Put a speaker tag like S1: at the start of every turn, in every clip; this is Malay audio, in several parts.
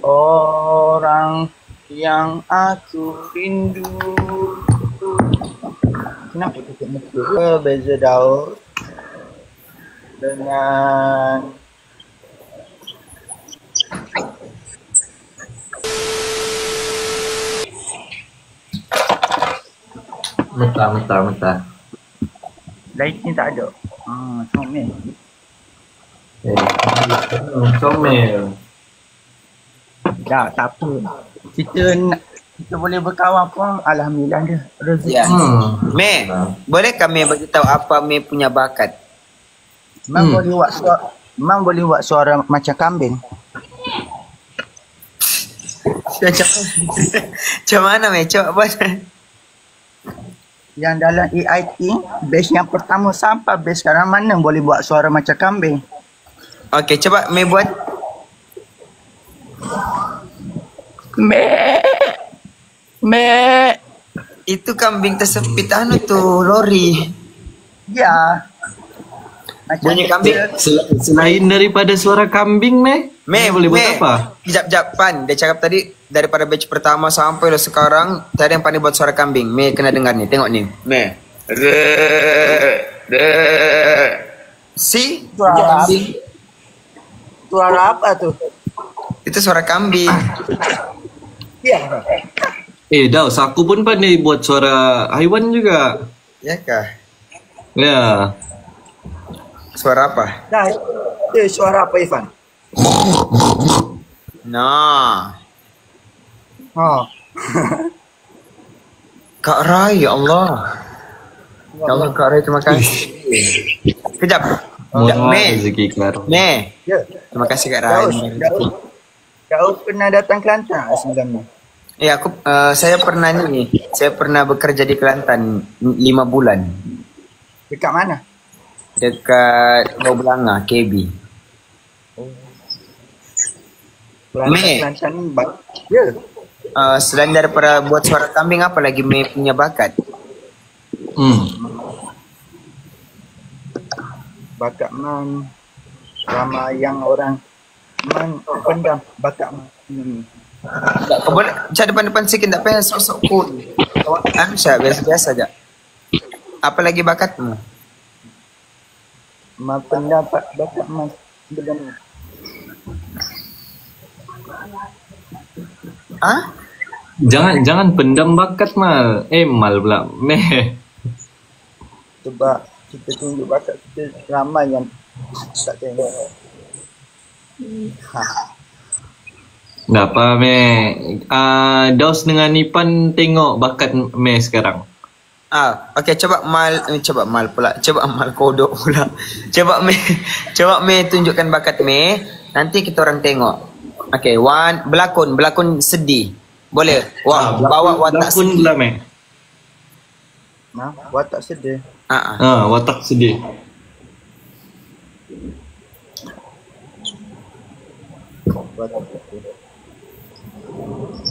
S1: Orang yang aku rindu. Kenapa tutup muka? Beza Daud dengan
S2: Mentah.
S1: lighting tak ada. Comel.
S2: Comel.
S1: Tak apa. Kita boleh berkawan pun alhamdulillah dia. Rezeki.
S3: Ya. Mei, boleh kami bagi tahu apa Mei punya bakat?
S1: Mam boleh buat suara macam kambing.
S3: Macam mana Mei? Coba buat.
S1: Yang dalam AIT, batch yang pertama sampai batch sekarang mana boleh buat suara macam kambing.
S3: Okey, coba Mei buat.
S1: Me.
S3: Itu kambing tersepit anu tu lori.
S1: Ya. Macam
S3: Bunyi kambing.
S2: Selain daripada suara kambing, Mei boleh buat apa?
S3: Jap Pan, dia cakap tadi daripada batch pertama sampai lah sekarang tak ada yang pandai buat suara kambing. Mei kena dengar ni, tengok ni. Mei. Si
S1: Suara
S3: kambing.
S1: Suara apa tu?
S3: Itu suara kambing.
S1: Ya.
S2: Daus, aku pun pandai buat suara haiwan juga.
S3: Ya kah?
S2: Ya.
S3: Suara apa?
S1: Dah. Suara apa Ivan?
S3: Nah.
S1: Oh.
S3: Kak Rai, ya Allah. Ya Allah Kak Rai, terima kasih. Kejap. Mei.
S2: Rezeki kelar.
S3: Mei.
S1: Ya.
S3: Terima kasih Kak Rai.
S1: Kau pernah datang Kelantan sebelum ni?
S3: Ya, saya pernah ni. Saya pernah bekerja di Kelantan 5 bulan.
S1: Dekat mana?
S3: Dekat Bau Belanga, KB. Mei.
S1: Kelantan ni ya.
S3: Selain daripada buat suara kambing, apa lagi Mei punya bakat?
S1: Bakat man ramai yang orang man pendam bakat man.
S3: Kau boleh macam depan-depan sikit, tak payah sok-sok cool. Syah, biasa-biasa aja. Apa lagi bakatmu?
S1: Man pendapat bakat man belum.
S2: Jangan pendam bakat Mal. Mal pula. Meh.
S1: Sebab kita tunjuk bakat kita ramai yang tak tengok.
S2: Tak apa Meh. Daus dengan Ipan tengok bakat Meh sekarang.
S3: Okey, coba Mal pula. Coba Mal kodok pula. Coba Mei tunjukkan bakat Mei. Nanti kita orang tengok. Okey, berlakon sedih. Boleh. Bawa watak
S2: sedih lah Mei.
S1: Watak sedih.
S2: Watak sedih.
S1: Watak sedih.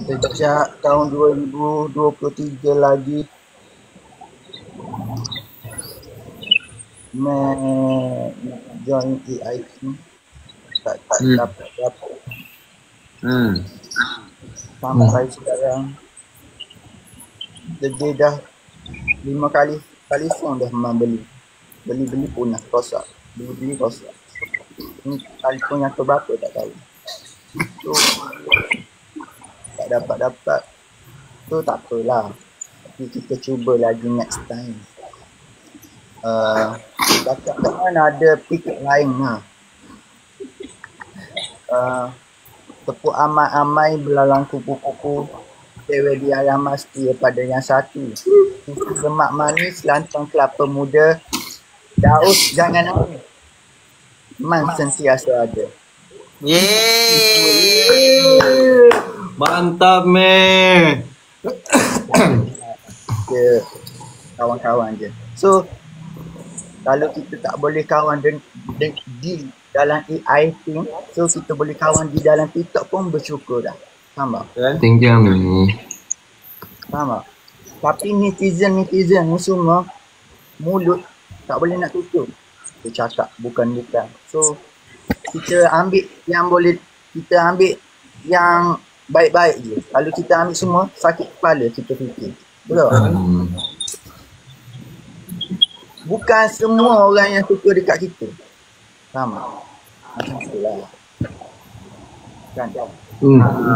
S1: Sejak tahun 2023 lagi join AIT tak dapat sampai sekarang dia dah 5 kali phone dah beli punah rosak, beli rosak. Ini telefon yang keberapa tak tahu. So tak dapat tu tak apalah, tapi kita cuba lagi next time. Takkan ada pikir lain tepuk amai-amai belalang kupu-kupu, dewa di alam mesti pada yang satu. Susu lemak manis, lantang kelapa muda, Daus jangan nangis, man sentiasa ada.
S3: Yeay.
S2: Mantap Meh.
S1: Kawan-kawan je. So kalau kita tak boleh kawan di dalam AI team, so kita boleh kawan di dalam TikTok pun bersyukur dah. Faham tak?
S2: Thank you Meh.
S1: Faham tak? Tapi netizen ni semua mulut tak boleh nak tutup. Dia cakap bukan. So kita ambil yang boleh kita ambil yang baik-baik je. Kalau kita ambil semua, sakit kepala kita fikir. Betul? Bukan semua orang yang suka dekat kita. Faham tak? Macam itulah. Kan?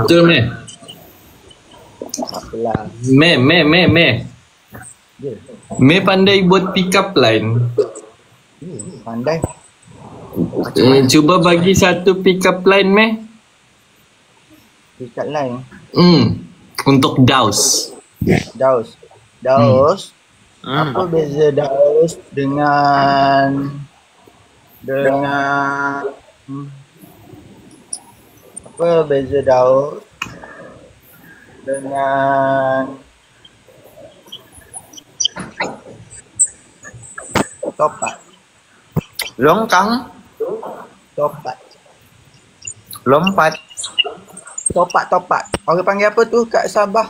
S2: Betul meh.
S1: Apalah.
S2: Meh.
S1: Ya.
S2: Meh pandai buat pick up line.
S1: Pandai.
S2: Cuba bagi satu pick up line meh.
S1: Dekat line.
S2: Untuk Daus.
S1: Daus. Apa beza Daus dengan apa beza Daus dengan topat?
S3: Longkang,
S1: Topat.
S3: lompat,
S1: Topat. Orang panggil apa tu kat Sabah?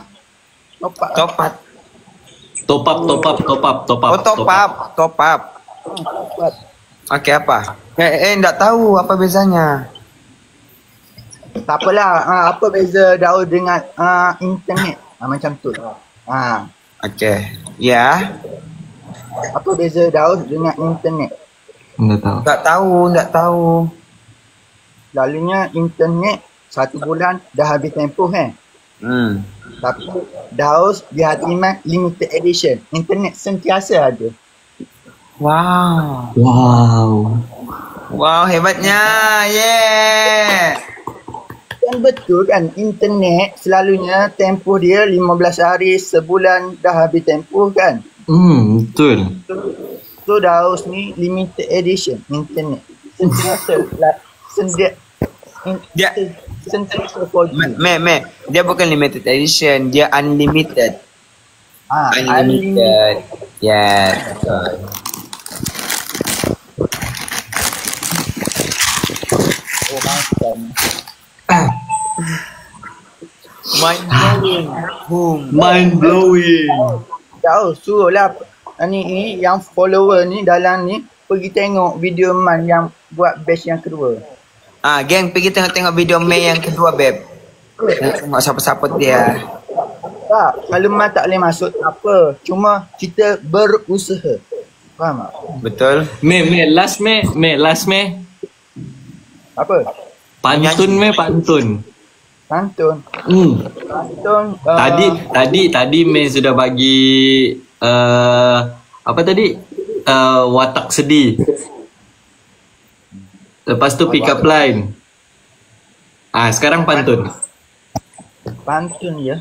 S1: Topat.
S3: topat.
S2: Top up.
S3: Oh, top up.
S1: Topat.
S3: Okey, apa? Tak tahu apa bezanya.
S1: Tak apalah. Apa beza Daus dengan internet? Macam tu.
S3: Okey. Ya.
S1: Apa beza Daus dengan internet?
S2: Tak tahu.
S3: Tak tahu.
S1: Lalunya internet 1 bulan dah habis tempoh kan? Tapi Daus dia ada limited edition. Internet sentiasa ada.
S3: Wow, hebatnya. Yeah.
S1: Kan betul kan, internet selalunya tempoh dia 15 hari, sebulan dah habis tempoh kan?
S2: Betul.
S1: So Daus ni limited edition internet. Sentiasa sentiasa 4G.
S3: Dia bukan limited edition, dia unlimited. Unlimited. Yes.
S2: Mind blowing.
S1: Daus suruhlah ni yang follower ni dalam ni pergi tengok video Man yang buat batch yang kedua.
S3: Geng pergi tengok video Mei yang kedua, beb. Tengok siapa-siapa dia.
S1: Tak, kalau Man tak boleh masuk apa. Cuma kita berusaha. Faham tak?
S3: Betul.
S2: Last Mei.
S1: Apa?
S2: Pantun.
S1: Pantun.
S2: Tadi Mei sudah bagi apa tadi? Watak sedih. Lepas tu pick up line. Sekarang pantun.
S1: Pantun ya.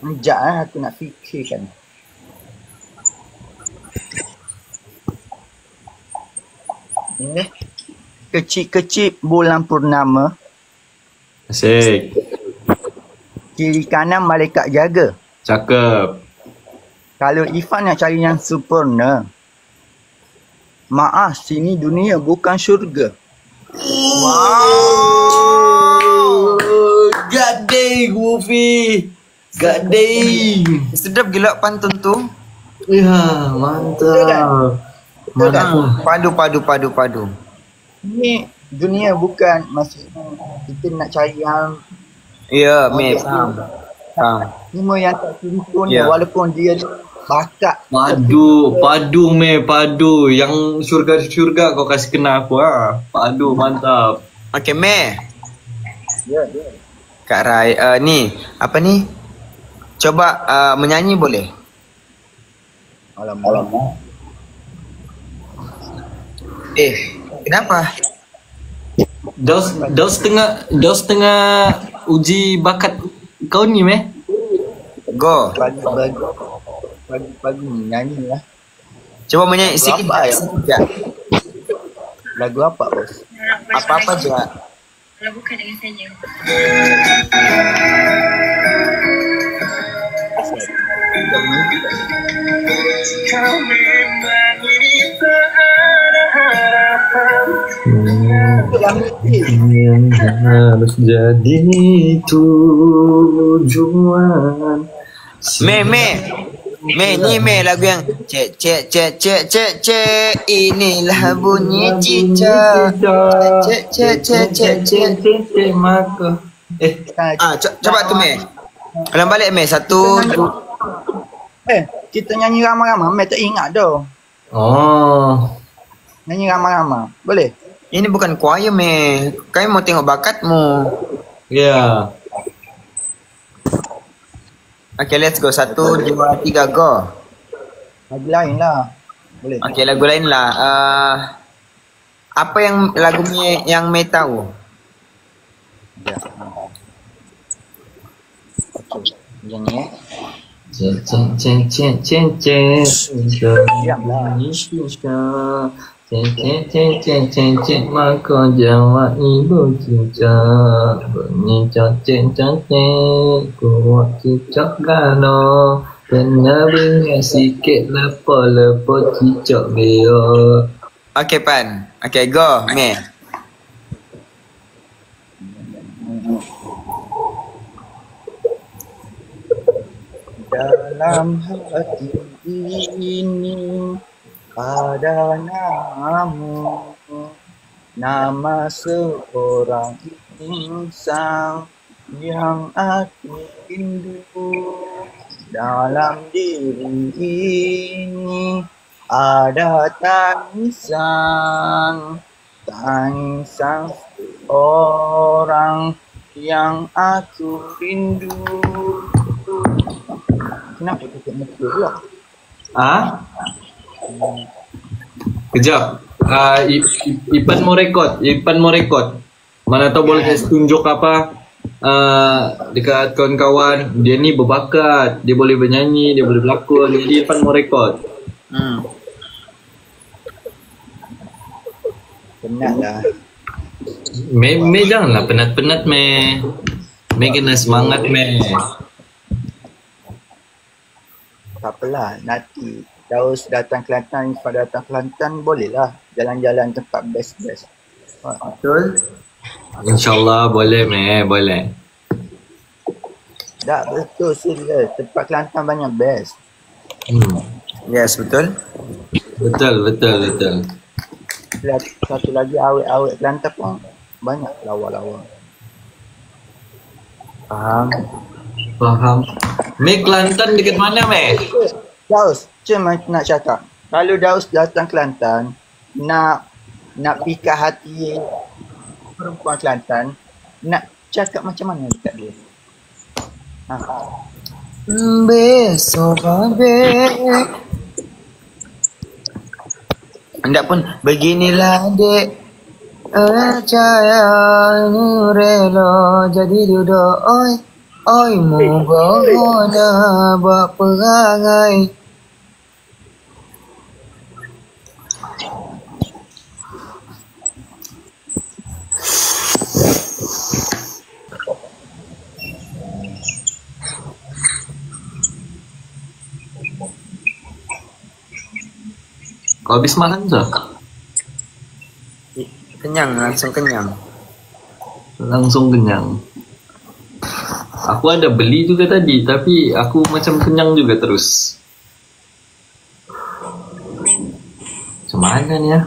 S1: Sekejap aku nak fikirkan. Ini kecil-kecil bulan purnama.
S2: Asyik.
S1: Kiri kanan malaikat jaga.
S2: Cakep.
S1: Kalau Ifan nak cari yang sempurna, maaf, sini dunia bukan syurga.
S2: Wow. Gading Wufi. Gading.
S3: Sedap gila pantun tu.
S2: Ya, mantap.
S3: Padu.
S1: Ini dunia bukan maksudnya kita nak cari yang
S3: Mei, faham.
S1: Cuma yang tak sempurna walaupun dia bakat.
S2: Padu Mei, padu. Yang syurga kau kasih kena aku Padu, mantap.
S3: Okey, Mei.
S1: Ya.
S3: Kak Rai, ni, apa ni? Coba menyanyi boleh?
S1: Alamak.
S3: Kenapa?
S2: Dos tengah uji bakat kau ni Mei.
S3: Go.
S1: Pagi nyanyi lah.
S3: Coba menyanyi sikit.
S1: Lagu apa bos?
S3: Apa-apa je.
S4: Kalau bukan dengan saya. Kau memang ini tak ada harapan.
S2: Yang harus jadi tujuan.
S3: Mei lagu yang cek inilah bunyi cicak. Cek
S2: maka
S3: Coba tu Mei. Ulang balik Mei. Satu, dua.
S1: Kita nyanyi ramai-ramai. Mei tak ingat dah.
S2: Oh.
S1: Nyanyi ramai-ramai. Boleh?
S3: Ini bukan choir Mei. Kami mau tengok bakatmu.
S2: Ya.
S3: Okay, let's go. Satu, dua, tiga, go.
S1: Lagu lain lah. Boleh.
S3: Okay, lagu lain lah. Apa yang lagu Mei yang Mei tahu?
S1: Ya. Okay. Nyanyi
S2: Ceng ceng ceng ceng ceng ceng.
S1: Diamlah.
S2: Ceng ceng ceng ceng ceng ceng maka jawab ibu cinta. Bunyi ceng ceng ceng kuat cicak gano. Kena bingit sikit lepo cicak dia.
S3: Okay, Pan. Okay, go Mei.
S1: Dalam hati ini ada namamu, nama seorang insan yang aku rindu. Dalam diri ini ada tangisan seorang yang aku rindu. Kenapa tutup muka pula?
S2: Kejap. Ipan mau rekod. Mana tahu boleh kasih tunjuk apa dekat kawan-kawan. Dia ni berbakat, dia boleh bernyanyi, dia boleh berlakon. Jadi Ipan mau rekod.
S1: Penat lah.
S2: Mei janganlah penat-penat Mei. Mei kena semangat Mei.
S1: Tak apalah, nanti Daus datang Kelantan, Ifah datang Kelantan, bolehlah jalan-jalan tempat best-best.
S3: Betul?
S2: InsyaAllah boleh Mei, boleh.
S1: Tak, betul serius. Tempat Kelantan banyak best.
S3: Yes, betul.
S2: Betul.
S1: Satu lagi awet-awet Kelantan pun banyak lawa-lawa.
S2: Faham. Mei Kelantan dekat mana Mei?
S1: Daus, cuma nak cakap. Kalau Daus datang Kelantan, nak pikat hati perempuan Kelantan, nak cakap macam mana dekat dia?
S3: Besok balik. Hendak pun beginilah dek. Percaya rela jadi duduk oi mohon buat perangai.
S2: Kau habis makan tak?
S3: Kenyang, langsung kenyang.
S2: Langsung kenyang. Aku ada beli juga tadi, tapi aku macam kenyang juga terus. Macam mana ni ya?